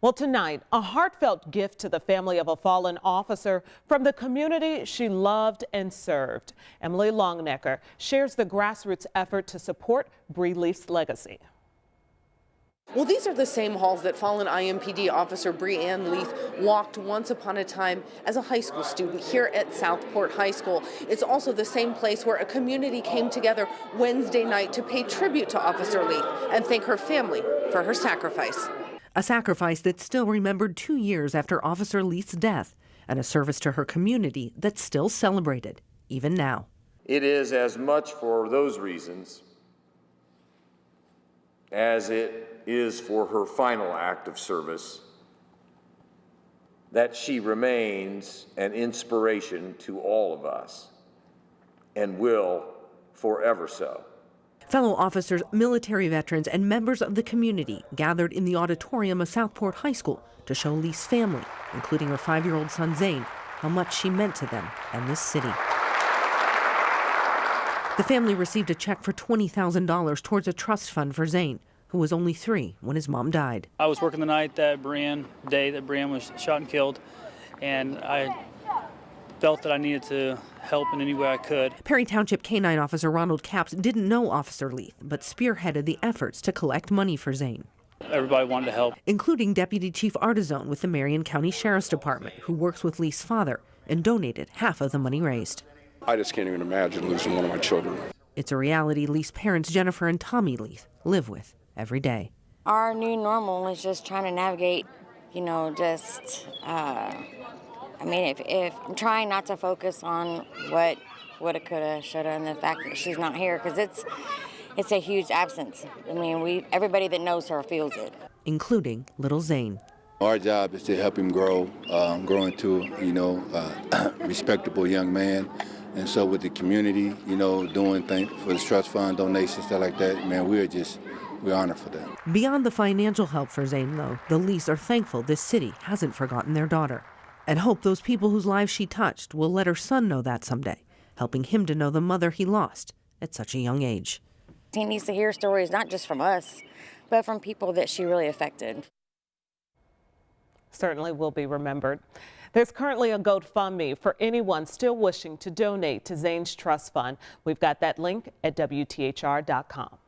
Well, tonight, a heartfelt gift to the family of a fallen officer from the community she loved and served. Emily Longnecker shares the grassroots effort to support Breann Leath's legacy. Well, these are the same halls that fallen IMPD Officer Breann Leath walked once upon a time as a high school student here at Southport High School. It's also the same place where a community came together Wednesday night to pay tribute to Officer Leath and thank her family for her sacrifice. A sacrifice that's still remembered 2 years after Officer Leath's death, and a service to her community that's still celebrated, even now. It is as much for those reasons as it is for her final act of service that she remains an inspiration to all of us and will forever so. Fellow officers, military veterans, and members of the community gathered in the auditorium of Southport High School to show Leath's family, including her 5-year-old son Zane, how much she meant to them and this city. The family received a check for $20,000 towards a trust fund for Zane, who was only 3 when his mom died. I was working the night that Breann was shot and killed, and I felt that I needed to help in any way I could. Perry Township Canine Officer Ronald Capps didn't know Officer Leath, but spearheaded the efforts to collect money for Zane. Everybody wanted to help, including Deputy Chief Artizone with the Marion County Sheriff's Department, who works with Leath's father, and donated half of the money raised. I just can't even imagine losing one of my children. It's a reality Leath's parents, Jennifer and Tommy Leath, live with every day. Our new normal is just trying to navigate, if I'm trying not to focus on what woulda, coulda, shoulda, and the fact that she's not here, because it's a huge absence. Everybody that knows her feels it, including little Zane. Our job is to help him grow into a respectable young man. And so with the community, doing things for the trust fund, donations, stuff like that, man, we're honored for that. Beyond the financial help for Zane, though, the Leaths are thankful this city hasn't forgotten their daughter, and hope those people whose lives she touched will let her son know that someday, helping him to know the mother he lost at such a young age. He needs to hear stories not just from us, but from people that she really affected. Certainly will be remembered. There's currently a GoFundMe for anyone still wishing to donate to Zane's trust fund. We've got that link at WTHR.com.